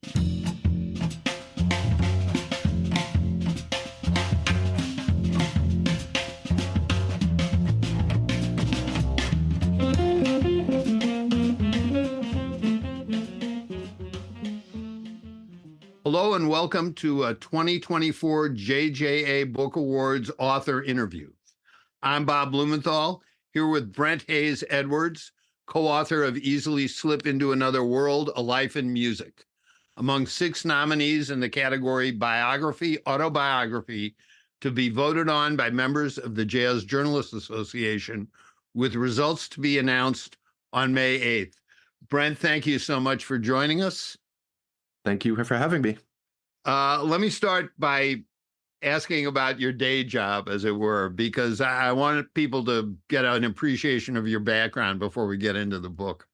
Hello and welcome to a 2024 JJA Book Awards author interview. I'm Bob Blumenthal, here with Brent Hayes Edwards, co-author of Easily Slip into Another World, A Life in Music. Among 6 nominees in the category Biography, Autobiography, to be voted on by members of the Jazz Journalists Association, with results to be announced on May 8th. Brent, thank you so much for joining us. Thank you for having me. Let me start by asking about your day job, as it were, because I want people to get an appreciation of your background before we get into the book.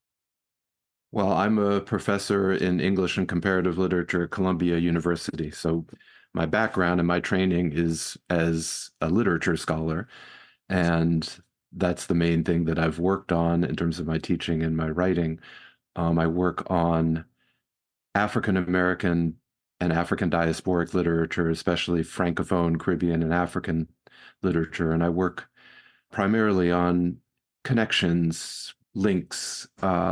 Well, I'm a professor in English and Comparative Literature at Columbia University. So my background and my training is as a literature scholar. And that's the main thing that I've worked on in terms of my teaching and my writing. I work on African American and African diasporic literature, especially Francophone, Caribbean, and African literature. And I work primarily on connections, links,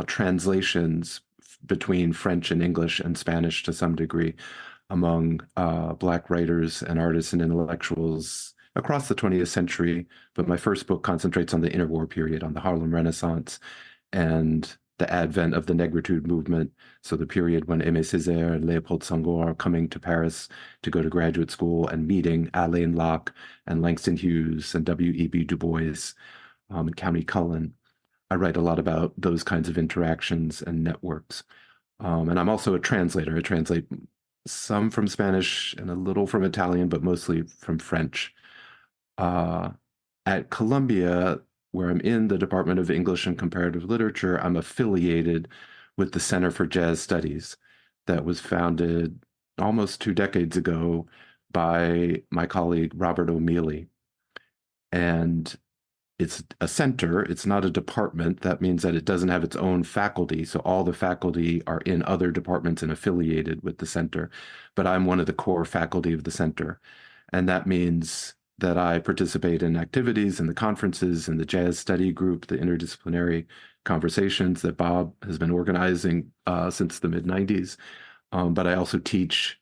translations between French and English and Spanish to some degree among Black writers and artists and intellectuals across the 20th century. But my first book concentrates on the interwar period, on the Harlem Renaissance and the advent of the Negritude movement, so the period when Aimé Césaire and Léopold Senghor are coming to Paris to go to graduate school and meeting Alain Locke and Langston Hughes and W.E.B. Du Bois and Countee Cullen. I write a lot about those kinds of interactions and networks. And I'm also a translator. I translate some from Spanish and a little from Italian, but mostly from French. At Columbia, where I'm in the Department of English and Comparative Literature, I'm affiliated with the Center for Jazz Studies that was founded almost 2 decades ago by my colleague, Robert O'Mealy. And it's a center, it's not a department. That means that it doesn't have its own faculty. So all the faculty are in other departments and affiliated with the center. But I'm one of the core faculty of the center. And that means that I participate in activities and the conferences and the jazz study group, the interdisciplinary conversations that Bob has been organizing since the mid-90s. But I also teach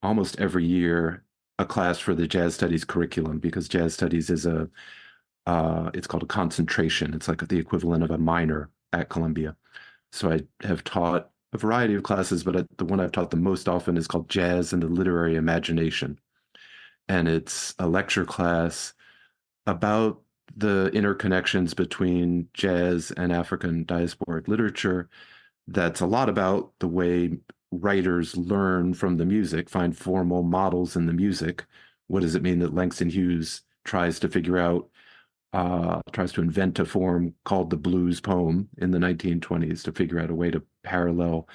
almost every year a class for the jazz studies curriculum, because jazz studies is it's called a concentration. It's like the equivalent of a minor at Columbia. So I have taught a variety of classes, but the one I've taught the most often is called Jazz and the Literary Imagination. And it's a lecture class about the interconnections between jazz and African diasporic literature. That's a lot about the way writers learn from the music, find formal models in the music. What does it mean that Langston Hughes tries to figure out, tries to invent a form called the blues poem in the 1920s to figure out a way to parallel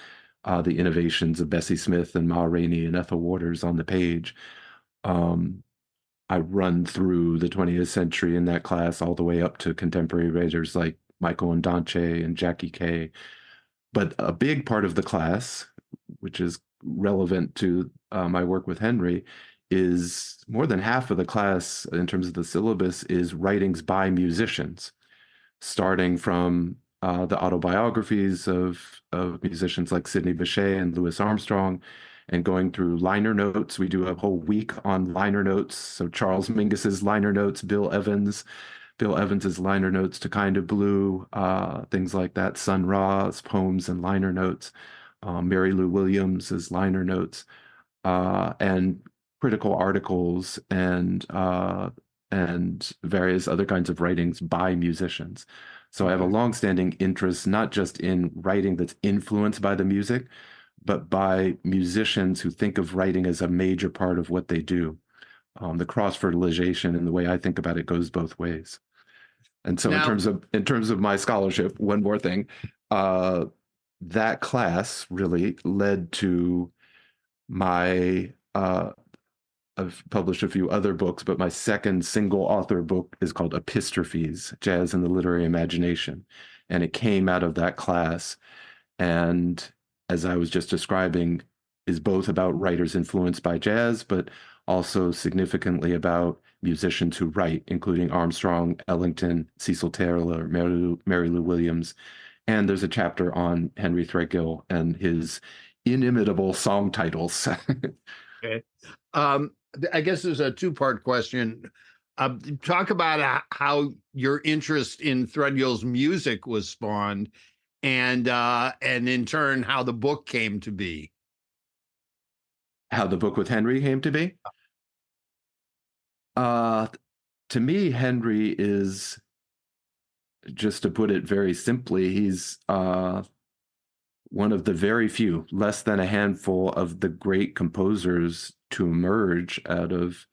the innovations of Bessie Smith and Ma Rainey and Ethel Waters on the page. I run through the 20th century in that class all the way up to contemporary writers like Michael Ndonche and Jackie Kay. But a big part of the class, which is relevant to my work with Henry, is more than half of the class in terms of the syllabus is writings by musicians, starting from the autobiographies of musicians like Sidney Bechet and Louis Armstrong, and going through liner notes. We do a whole week on liner notes. So Charles Mingus's liner notes, Bill Evans's liner notes to Kind of Blue, things like that. Sun Ra's poems and liner notes, Mary Lou Williams's liner notes, and critical articles and various other kinds of writings by musicians. So I have a longstanding interest, not just in writing that's influenced by the music, but by musicians who think of writing as a major part of what they do. The cross-fertilization and the way I think about it goes both ways. And so Now, in terms of my scholarship, one more thing, that class really led to my, I've published a few other books, but my second single author book is called Epistrophes, Jazz and the Literary Imagination. And it came out of that class. And as I was just describing, is both about writers influenced by jazz, but also significantly about musicians who write, including Armstrong, Ellington, Cecil Taylor, Mary Lou Williams. And there's a chapter on Henry Threadgill and his inimitable song titles. Okay. I guess there's a two-part question. Talk about how your interest in Threadgill's music was spawned, and in turn, how the book came to be. How the book with Henry came to be? To me, Henry is, just to put it very simply, he's one of the very few, less than a handful of the great composers to emerge out of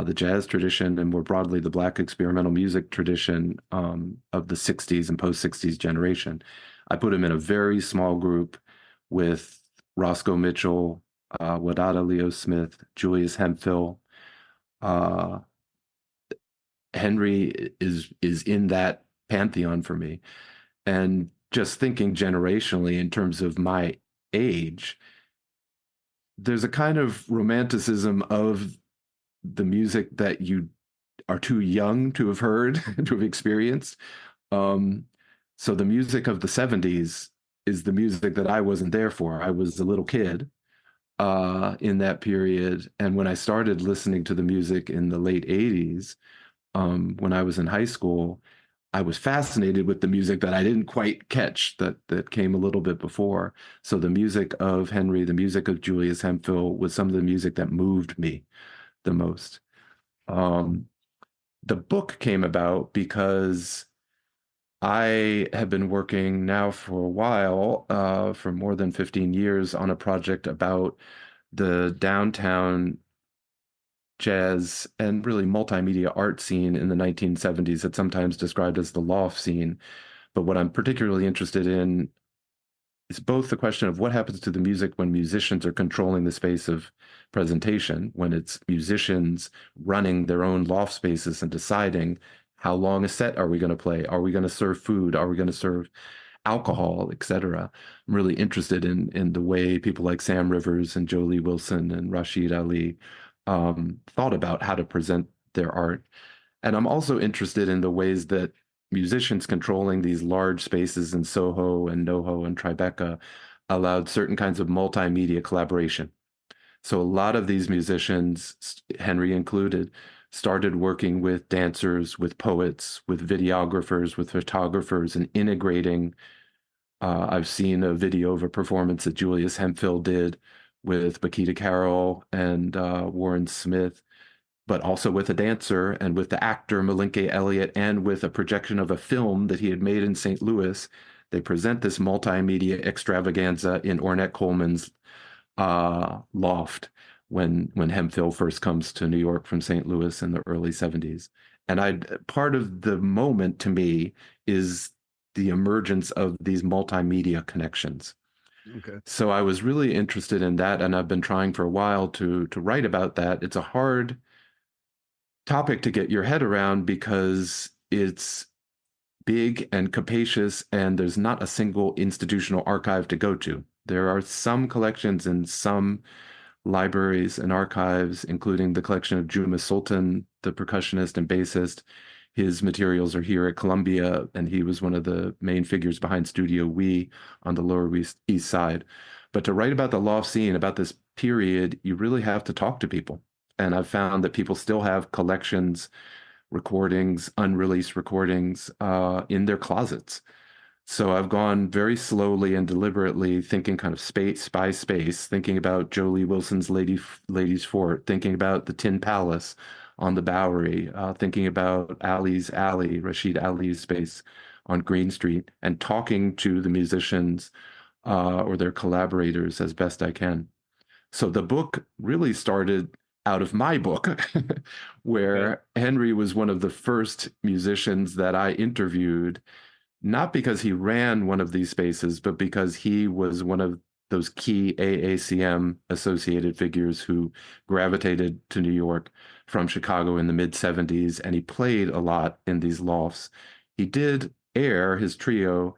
the jazz tradition and more broadly the Black experimental music tradition of the 60s and post-60s generation. I put him in a very small group with Roscoe Mitchell, Wadada Leo Smith, Julius Hemphill. Henry is in that pantheon for me. And just thinking generationally in terms of my age, there's a kind of romanticism of the music that you are too young to have heard, to have experienced. So the music of the 70s is the music that I wasn't there for. I was a little kid in that period. And when I started listening to the music in the late 80s, when I was in high school, I was fascinated with the music that I didn't quite catch that came a little bit before. So the music of Henry, the music of Julius Hemphill was some of the music that moved me the most. The book came about because I have been working now for a while, for more than 15 years, on a project about the downtown jazz and really multimedia art scene in the 1970s. It's sometimes described as the loft scene. But what I'm particularly interested in is both the question of what happens to the music when musicians are controlling the space of presentation, when it's musicians running their own loft spaces and deciding how long a set are we going to play? Are we going to serve food? Are we going to serve alcohol, etc.? I'm really interested in the way people like Sam Rivers and Jolie Wilson and Rashid Ali thought about how to present their art. And I'm also interested in the ways that musicians controlling these large spaces in Soho and NoHo and Tribeca allowed certain kinds of multimedia collaboration. So a lot of these musicians, Henry included, started working with dancers, with poets, with videographers, with photographers, and integrating. I've seen a video of a performance that Julius Hemphill did with Bakita Carroll and Warren Smith, but also with a dancer and with the actor Malinke Elliott and with a projection of a film that he had made in St. Louis. They present this multimedia extravaganza in Ornette Coleman's loft when Hemphill first comes to New York from St. Louis in the early 70s. And part of the moment to me is the emergence of these multimedia connections. Okay. So I was really interested in that, and I've been trying for a while to write about that. It's a hard topic to get your head around because it's big and capacious, and there's not a single institutional archive to go to. There are some collections in some libraries and archives, including the collection of Juma Sultan, the percussionist and bassist. His materials are here at Columbia, and he was one of the main figures behind Studio We on the Lower East Side. But to write about the loft scene, about this period, you really have to talk to people. And I've found that people still have collections, recordings, unreleased recordings in their closets. So I've gone very slowly and deliberately thinking kind of space by space, thinking about Jolie Wilson's Ladies Fort, thinking about the Tin Palace on the Bowery, thinking about Ali's Alley, Rashid Ali's space on Green Street, and talking to the musicians or their collaborators as best I can. So the book really started out of my book, where Henry was one of the first musicians that I interviewed, not because he ran one of these spaces, but because he was one of those key AACM associated figures who gravitated to New York from Chicago in the mid 70s. And he played a lot in these lofts. He did air his trio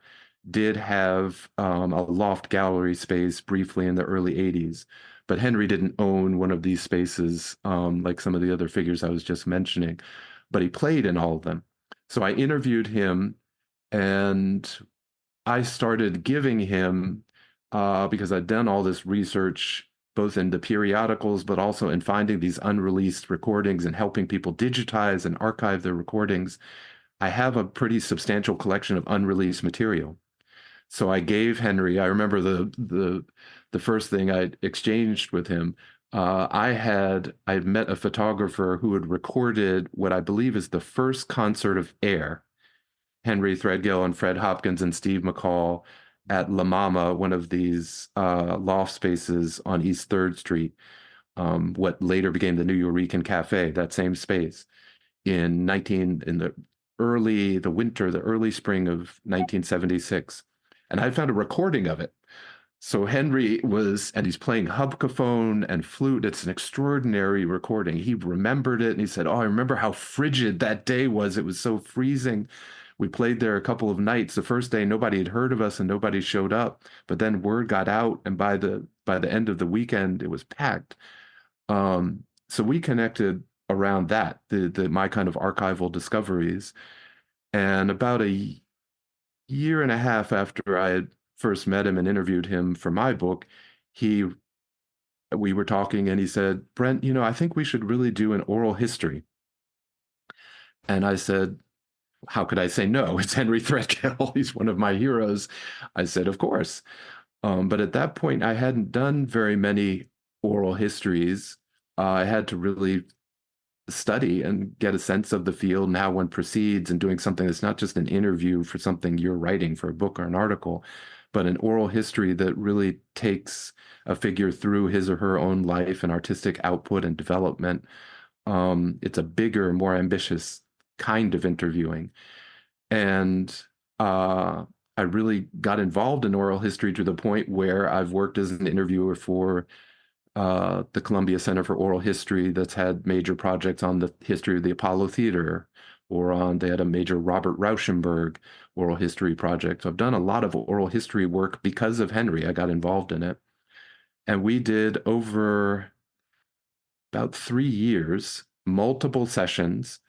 did have a loft gallery space briefly in the early 80s. But Henry didn't own one of these spaces like some of the other figures I was just mentioning, but he played in all of them. So I interviewed him and I started giving him, because I'd done all this research, both in the periodicals, but also in finding these unreleased recordings and helping people digitize and archive their recordings. I have a pretty substantial collection of unreleased material. So I gave Henry, I remember the first thing I exchanged with him. I met a photographer who had recorded what I believe is the first concert of Air, Henry Threadgill and Fred Hopkins and Steve McCall at La Mama, one of these loft spaces on East 3rd Street, what later became the New Eurekan Cafe, that same space, in the early spring of 1976. And I found a recording of it. So Henry and he's playing hubcaphone and flute. It's an extraordinary recording. He remembered it and he said, "Oh, I remember how frigid that day was. It was so freezing. We played there a couple of nights. The first day, nobody had heard of us and nobody showed up. But then word got out, and by the end of the weekend, it was packed." So we connected around that, my kind of archival discoveries. And about a year and a half after I had first met him and interviewed him for my book, we were talking and he said, "Brent, I think we should really do an oral history." And I said, how could I say no? It's Henry Threadgill. He's one of my heroes. I said, of course. But at that point, I hadn't done very many oral histories. I had to really study and get a sense of the field and how one proceeds, and doing something that's not just an interview for something you're writing for a book or an article, but an oral history that really takes a figure through his or her own life and artistic output and development. It's a bigger, more ambitious kind of interviewing. And I really got involved in oral history to the point where I've worked as an interviewer for the Columbia Center for Oral History, that's had major projects on the history of the Apollo Theater, they had a major Robert Rauschenberg oral history project. So I've done a lot of oral history work because of Henry. I got involved in it. And we did, over about 3 years, multiple sessions,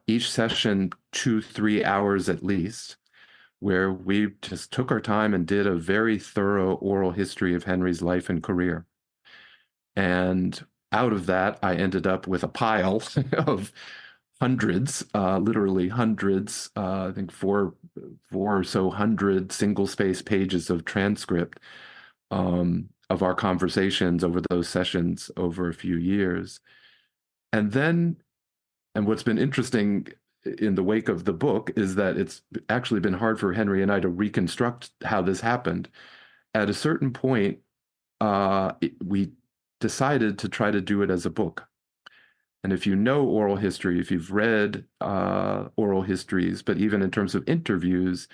each session 2-3 hours at least, where we just took our time and did a very thorough oral history of Henry's life and career. And out of that, I ended up with a pile of hundreds, literally hundreds, I think four or so hundred single-space pages of transcript of our conversations over those sessions over a few years. And what's been interesting in the wake of the book is that it's actually been hard for Henry and I to reconstruct how this happened. At a certain point, we decided to try to do it as a book. And if you know oral history, if you've read oral histories, but even in terms of interviews,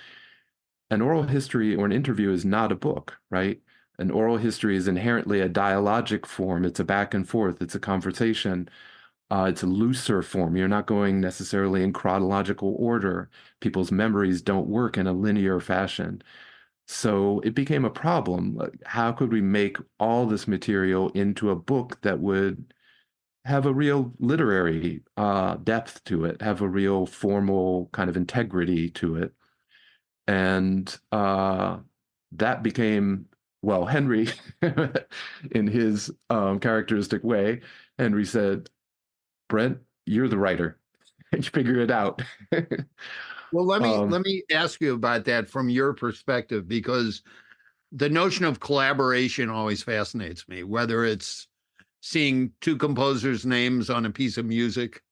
an oral history or an interview is not a book, right? An oral history is inherently a dialogic form. It's a back and forth. It's a conversation. It's a looser form. You're not going necessarily in chronological order. People's memories don't work in a linear fashion. So it became a problem. How could we make all this material into a book that would have a real literary depth to it, have a real formal kind of integrity to it? And that became, well, Henry, in his characteristic way, Henry said, "Brent, you're the writer. You figure it out." Well, let me ask you about that from your perspective, because the notion of collaboration always fascinates me, whether it's seeing two composers' names on a piece of music,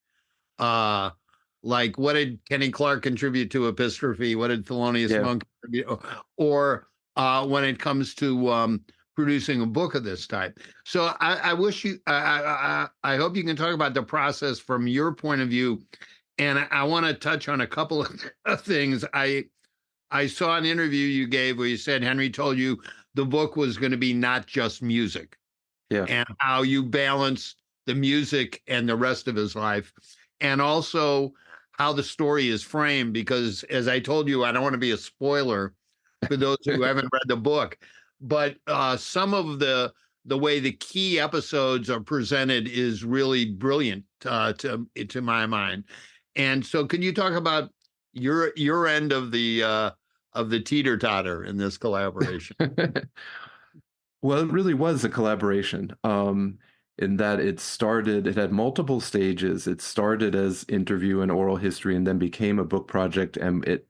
like what did Kenny Clarke contribute to Epistrophe? What did Thelonious Monk contribute? Or when it comes to producing a book of this type. So I wish you, I hope you can talk about the process from your point of view. And I want to touch on a couple of things. I saw an interview you gave where you said Henry told you the book was going to be not just music, and how you balance the music and the rest of his life, and also how the story is framed, because as I told you, I don't want to be a spoiler for those who haven't read the book, but some of the way the key episodes are presented is really brilliant to my mind. And so, can you talk about your end of the teeter-totter in this collaboration? Well, it really was a collaboration, in that it had multiple stages. It started as interview and oral history and then became a book project, and it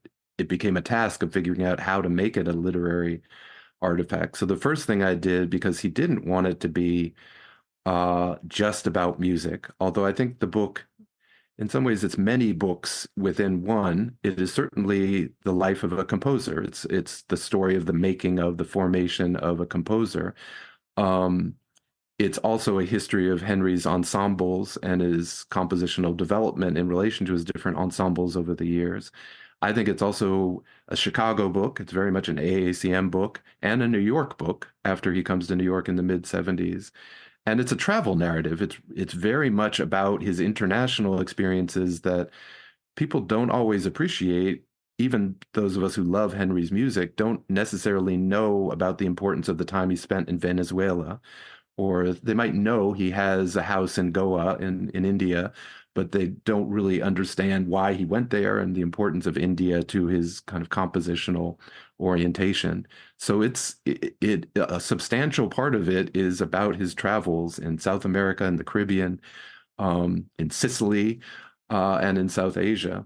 became a task of figuring out how to make it a literary artifact. So the first thing I did, because he didn't want it to be just about music, although I think the book, in some ways, it's many books within one. It is certainly the life of a composer. It's the story of the making of the formation of a composer. Um, it's also a history of Henry's ensembles and his compositional development in relation to his different ensembles over the years. I think it's also a Chicago book. It's very much an AACM book and a New York book after he comes to New York in the mid 70s. And it's a travel narrative. It's very much about his international experiences that people don't always appreciate. Even those of us who love Henry's music don't necessarily know about the importance of the time he spent in Venezuela, or they might know he has a house in Goa in India, but they don't really understand why he went there and the importance of India to his kind of compositional orientation. So a substantial part of it is about his travels in South America and the Caribbean, in Sicily, and in South Asia.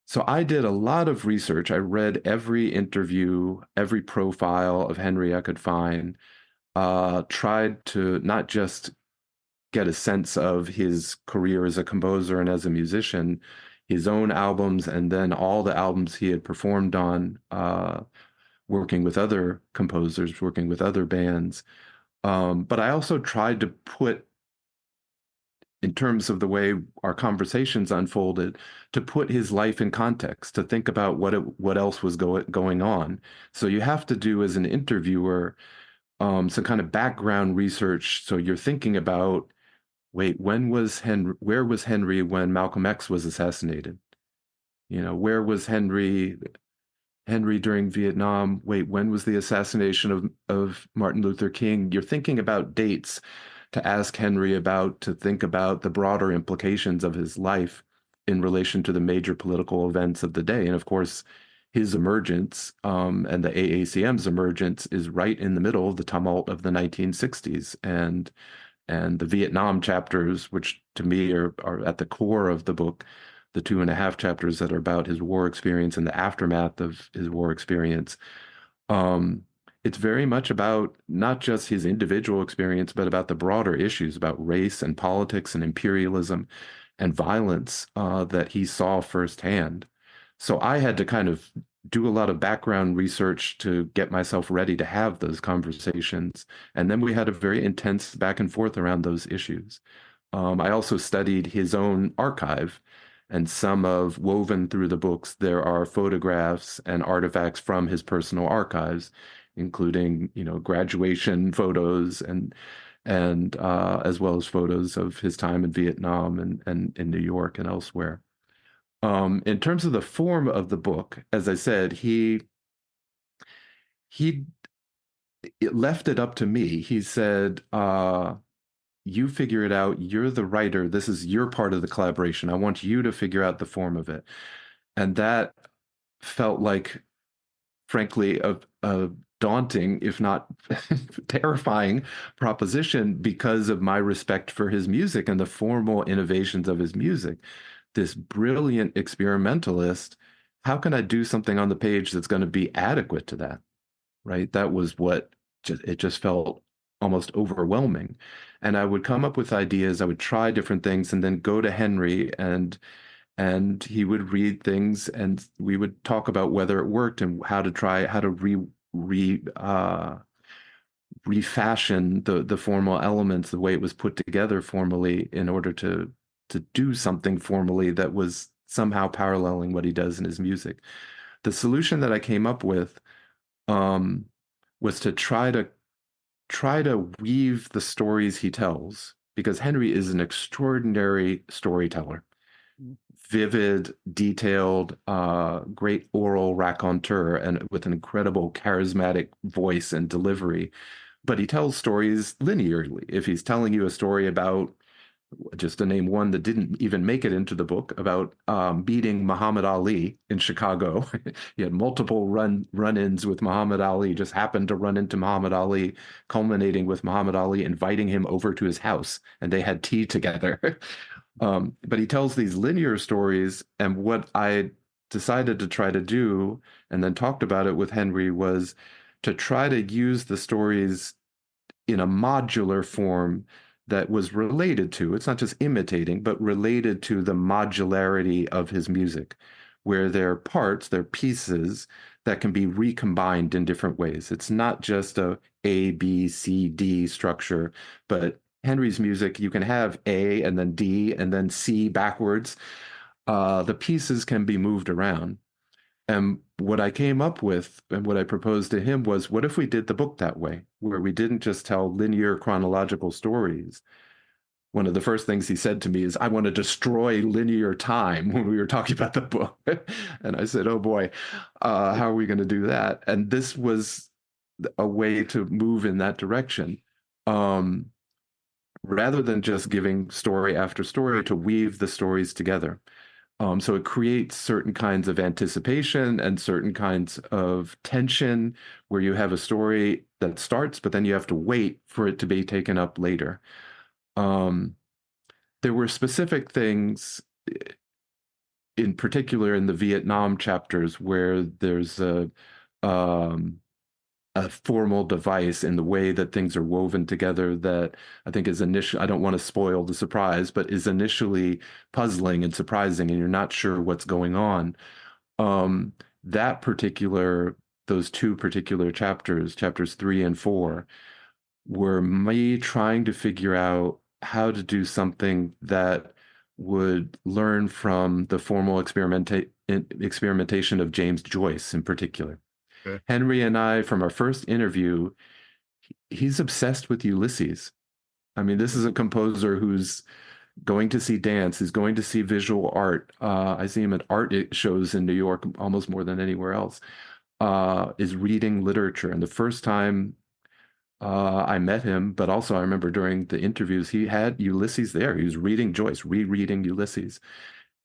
So I did a lot of research. I read every interview, every profile of Henry I could find, tried to not just get a sense of his career as a composer and as a musician, his own albums, and then all the albums he had performed on, working with other composers, working with other bands. But I also tried to put, in terms of the way our conversations unfolded, to put his life in context, to think about what else was going on. So you have to do, as an interviewer, some kind of background research. So you're thinking about, wait, where was Henry when Malcolm X was assassinated? Where was Henry during Vietnam? Wait, when was the assassination of Martin Luther King? You're thinking about dates to ask Henry about, to think about the broader implications of his life in relation to the major political events of the day. And of course, his emergence, and the AACM's emergence, is right in the middle of the tumult of the 1960s. And the Vietnam chapters, which to me are at the core of the book, the 2.5 chapters that are about his war experience and the aftermath of his war experience. It's very much about not just his individual experience, but about the broader issues about race and politics and imperialism and violence, that he saw firsthand. So I had to kind of do a lot of background research to get myself ready to have those conversations. And then we had a very intense back and forth around those issues. I also studied his own archive, and woven through the books, there are photographs and artifacts from his personal archives, including, graduation photos and as well as photos of his time in Vietnam and in New York and elsewhere. In terms of the form of the book, as I said, it left it up to me. He said, you figure it out. You're the writer. This is your part of the collaboration. I want you to figure out the form of it. And that felt like, frankly, a daunting, if not terrifying proposition, because of my respect for his music and the formal innovations of his music. This brilliant experimentalist, how can I do something on the page that's going to be adequate to that? Right? That was it just felt almost overwhelming. And I would come up with ideas, I would try different things, and then go to Henry, and he would read things, and we would talk about whether it worked and how to refashion the formal elements, the way it was put together formally, in order to do something formally that was somehow paralleling what he does in his music. The solution that I came up with, was to try to weave the stories he tells, because Henry is an extraordinary storyteller. vivid, detailed, great oral raconteur, and with an incredible charismatic voice and delivery. But he tells stories linearly. If he's telling you a story about, just to name one that didn't even make it into the book, about beating Muhammad Ali in Chicago. He had multiple run-ins with Muhammad Ali, just happened to run into Muhammad Ali, culminating with Muhammad Ali inviting him over to his house, and they had tea together. But he tells these linear stories, and what I decided to try to do, and then talked about it with Henry, was to try to use the stories in a modular form that was related to, it's not just imitating, but related to the modularity of his music, where there are parts, there are pieces that can be recombined in different ways. It's not just A, B, C, D structure, but Henry's music, you can have A and then D and then C backwards. The pieces can be moved around. And what I came up with and what I proposed to him was, what if we did the book that way, where we didn't just tell linear chronological stories? One of the first things he said to me is, I want to destroy linear time, when we were talking about the book. And I said, oh boy, how are we going to do that? And this was a way to move in that direction. Rather than just giving story after story, to weave the stories together. So it creates certain kinds of anticipation and certain kinds of tension, where you have a story that starts, but then you have to wait for it to be taken up later. There were specific things, in particular in the Vietnam chapters, where there's a formal device in the way that things are woven together that I think is initially, I don't want to spoil the surprise, but is initially puzzling and surprising, and you're not sure what's going on. That particular, those two particular chapters, chapters 3 and 4, were me trying to figure out how to do something that would learn from the formal experimentation of James Joyce in particular. Okay. Henry and I, from our first interview, he's obsessed with Ulysses. I mean, this is a composer who's going to see dance, who's going to see visual art. I see him at art shows in New York almost more than anywhere else, is reading literature. And the first time I met him, but also I remember during the interviews, he had Ulysses there. He was reading Joyce, rereading Ulysses,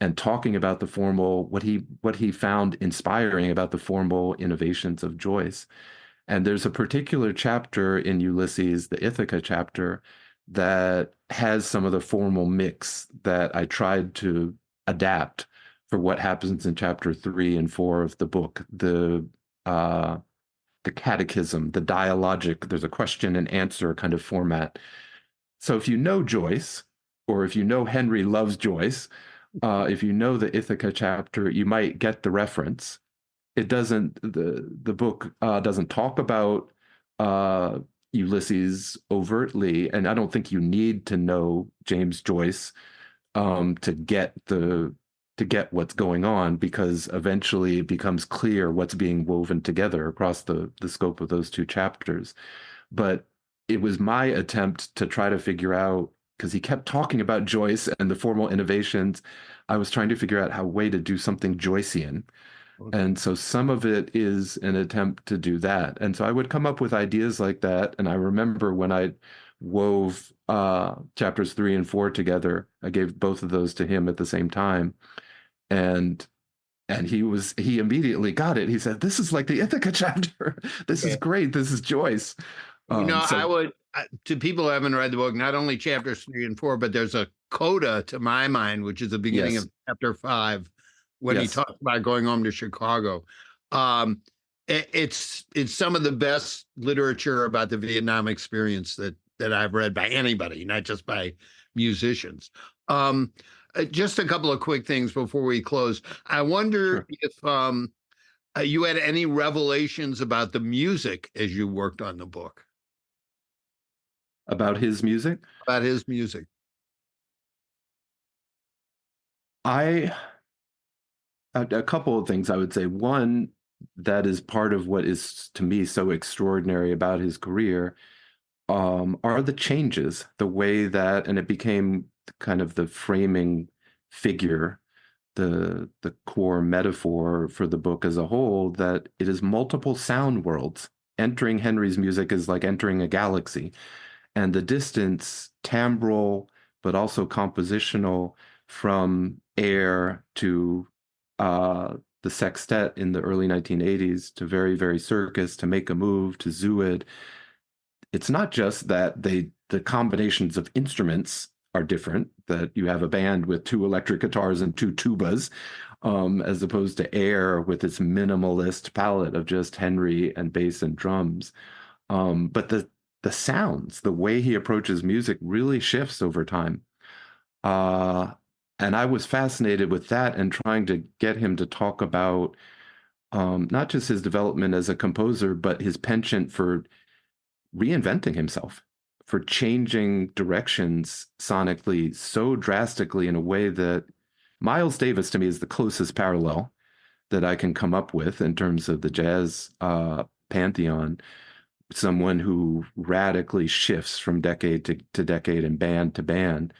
and talking about the formal, what he found inspiring about the formal innovations of Joyce. And there's a particular chapter in Ulysses, the Ithaca chapter, that has some of the formal mix that I tried to adapt for what happens in chapter 3 and 4 of the book. The catechism, the dialogic, there's a question and answer kind of format. So if you know Joyce, or if you know Henry loves Joyce, if you know the Ithaca chapter, you might get the reference. It doesn't, the book doesn't talk about Ulysses overtly, and I don't think you need to know James Joyce to get what's going on, because eventually it becomes clear what's being woven together across the scope of those two chapters. But it was my attempt to try to figure out, because he kept talking about Joyce and the formal innovations, I was trying to figure out a way to do something Joycean. Okay. And so some of it is an attempt to do that. And so I would come up with ideas like that. And I remember when I wove chapters 3 and 4 together, I gave both of those to him at the same time. And he immediately got it. He said, "This is like the Ithaca chapter. This is great. This is Joyce." I would, to people who haven't read the book, not only chapters 3 and 4, but there's a coda to my mind, which is the beginning Yes. of chapter 5, when he Yes. talks about going home to Chicago. It's some of the best literature about the Vietnam experience that I've read by anybody, not just by musicians. Just a couple of quick things before we close. I wonder Sure. if you had any revelations about the music as you worked on the book. About his music? About his music. A couple of things I would say. One, that is part of what is to me so extraordinary about his career, are the changes, the way that, and it became kind of the framing figure the core metaphor for the book as a whole, that it is multiple sound worlds. Entering Henry's music is like entering a galaxy, and the distance, timbral, but also compositional, from Air to the sextet in the early 1980s to Very, Very Circus to Make a Move to Zooid. It's not just that the combinations of instruments are different, that you have a band with two electric guitars and two tubas, as opposed to Air with its minimalist palette of just Henry and bass and drums. But the sounds, the way he approaches music really shifts over time. And I was fascinated with that and trying to get him to talk about not just his development as a composer, but his penchant for reinventing himself, for changing directions sonically so drastically in a way that Miles Davis to me is the closest parallel that I can come up with in terms of the jazz pantheon. Someone who radically shifts from decade to decade and band to band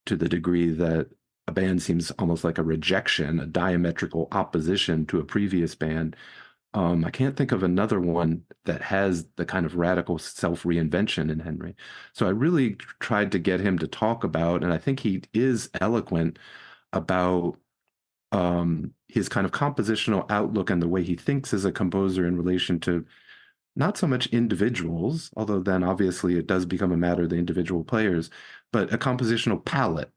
to the degree that a band seems almost like a rejection, a diametrical opposition to a previous band. I can't think of another one that has the kind of radical self-reinvention in Henry. So I really tried to get him to talk about, and I think he is eloquent about his kind of compositional outlook and the way he thinks as a composer in relation to not so much individuals, although then obviously it does become a matter of the individual players, but a compositional palette.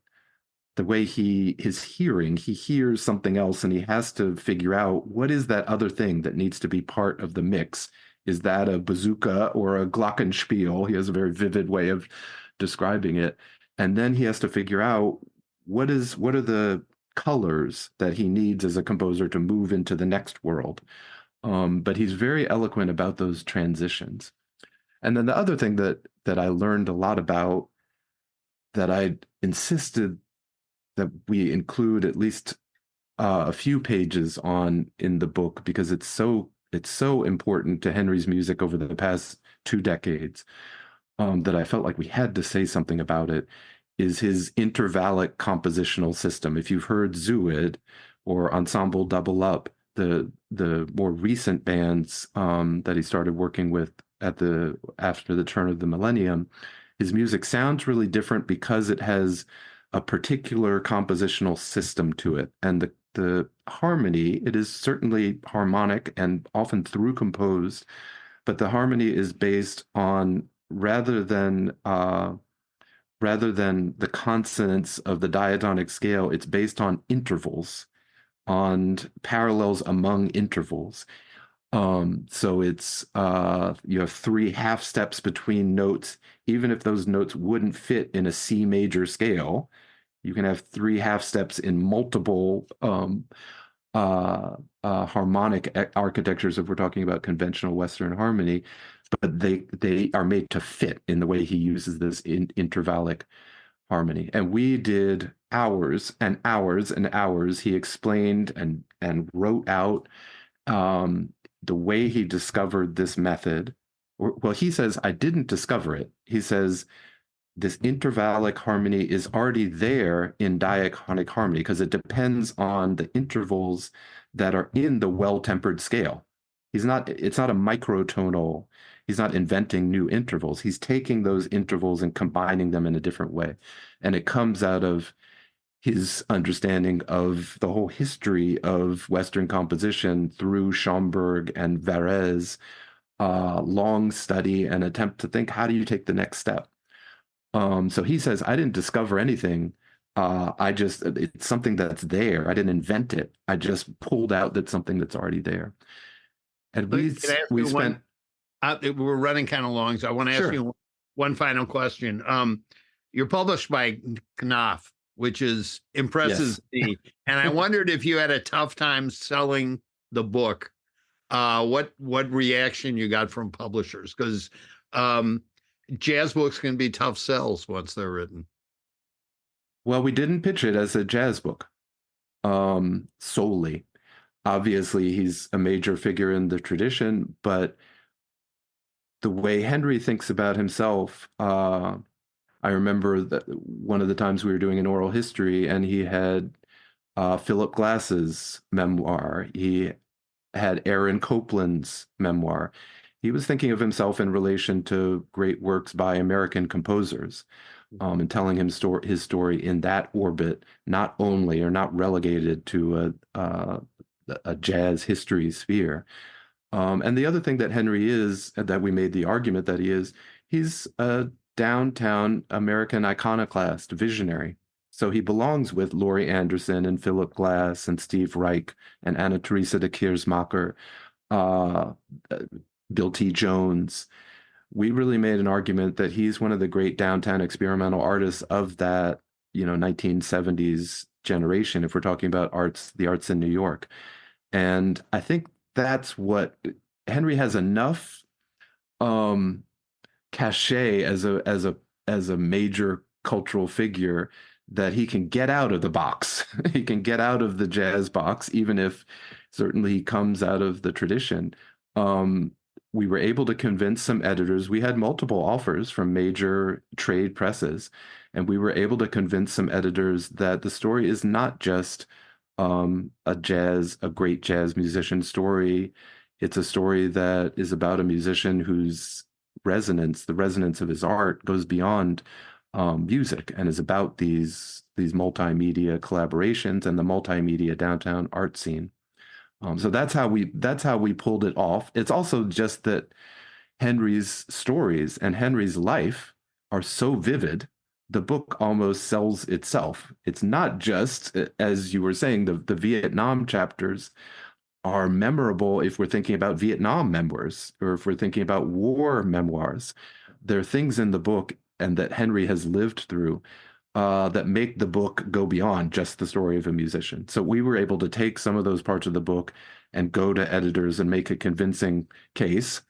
The way his hearing, he hears something else and he has to figure out what is that other thing that needs to be part of the mix. Is that a bazooka or a glockenspiel? He has a very vivid way of describing it. And then he has to figure out what are the colors that he needs as a composer to move into the next world. But he's very eloquent about those transitions. And then the other thing that I learned a lot about, that I insisted that we include at least a few pages on in the book, because it's so important to Henry's music over the past 2 decades, that I felt like we had to say something about it, is his intervallic compositional system. If you've heard Zooid or Ensemble Double Up, the more recent bands that he started working with after the turn of the millennium, his music sounds really different because it has a particular compositional system to it. And the harmony, it is certainly harmonic and often through composed, but the harmony is based on, rather than the consonants of the diatonic scale, it's based on intervals, on parallels among intervals. So it's you have 3 half steps between notes, even if those notes wouldn't fit in a C major scale. You can have 3 half steps in multiple harmonic architectures if we're talking about conventional Western harmony, but they are made to fit in the way he uses this intervallic harmony. And we did hours and hours and hours. He explained and wrote out the way he discovered this method. Well, he says, I didn't discover it. He says, this intervallic harmony is already there in diachronic harmony because it depends on the intervals that are in the well-tempered scale. It's not a microtonal. He's not inventing new intervals. He's taking those intervals and combining them in a different way. And it comes out of his understanding of the whole history of Western composition through Schomburg and Varese, long study and attempt to think, how do you take the next step? So he says, I didn't discover anything. It's something that's there. I didn't invent it. I just pulled out that's something that's already there. And we spent. We're running kind of long, so I want to ask you one final question. You're published by Knopf, which impresses me. And I wondered if you had a tough time selling the book, what reaction you got from publishers, because jazz books can be tough sells once they're written. Well, we didn't pitch it as a jazz book solely. Obviously, he's a major figure in the tradition, but the way Henry thinks about himself, I remember that one of the times we were doing an oral history and he had Philip Glass's memoir. He had Aaron Copland's memoir. He was thinking of himself in relation to great works by American composers, and telling his story in that orbit, not only or not relegated to a jazz history sphere. And the other thing that Henry is, that we made the argument that he's a downtown American iconoclast, visionary. So he belongs with Laurie Anderson and Philip Glass and Steve Reich and Anna Teresa de Keersmacher, uh, Bill T. Jones. We really made an argument that he's one of the great downtown experimental artists of that, 1970s generation, if we're talking about the arts in New York. And I think that's what Henry has enough cachet as a major cultural figure that he can get out of the box. He can get out of the jazz box, even if certainly he comes out of the tradition. We were able to convince some editors. We had multiple offers from major trade presses, and we were able to convince some editors that the story is not just a great jazz musician story. It's a story that is about a musician whose the resonance of his art goes beyond music and is about these multimedia collaborations and the multimedia downtown art scene. So that's how we pulled it off. It's also just that Henry's stories and Henry's life are so vivid, the book almost sells itself. It's not just, as you were saying, the Vietnam chapters are memorable if we're thinking about Vietnam memoirs or if we're thinking about war memoirs. There are things in the book and that Henry has lived through that make the book go beyond just the story of a musician. So we were able to take some of those parts of the book and go to editors and make a convincing case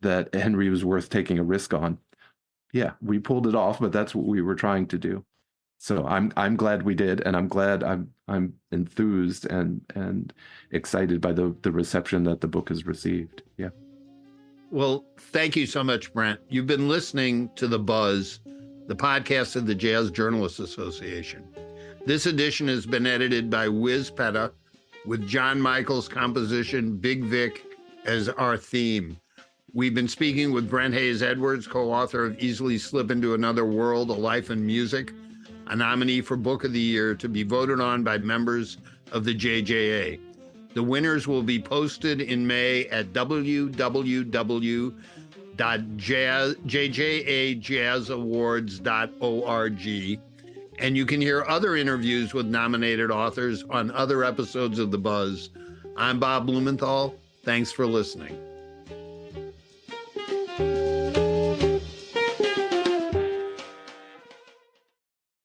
that Henry was worth taking a risk on. Yeah, we pulled it off, but that's what we were trying to do. So I'm glad we did, and I'm glad I'm enthused and excited by the reception that the book has received. Yeah. Well, thank you so much, Brent. You've been listening to The Buzz, the podcast of the Jazz Journalists Association. This edition has been edited by Wiz Petta, with John Michael's composition Big Vic as our theme. We've been speaking with Brent Hayes Edwards, co-author of Easily Slip into Another World, A Life in Music, a nominee for Book of the Year to be voted on by members of the JJA. The winners will be posted in May at www.jjajazzawards.org. And you can hear other interviews with nominated authors on other episodes of The Buzz. I'm Bob Blumenthal. Thanks for listening.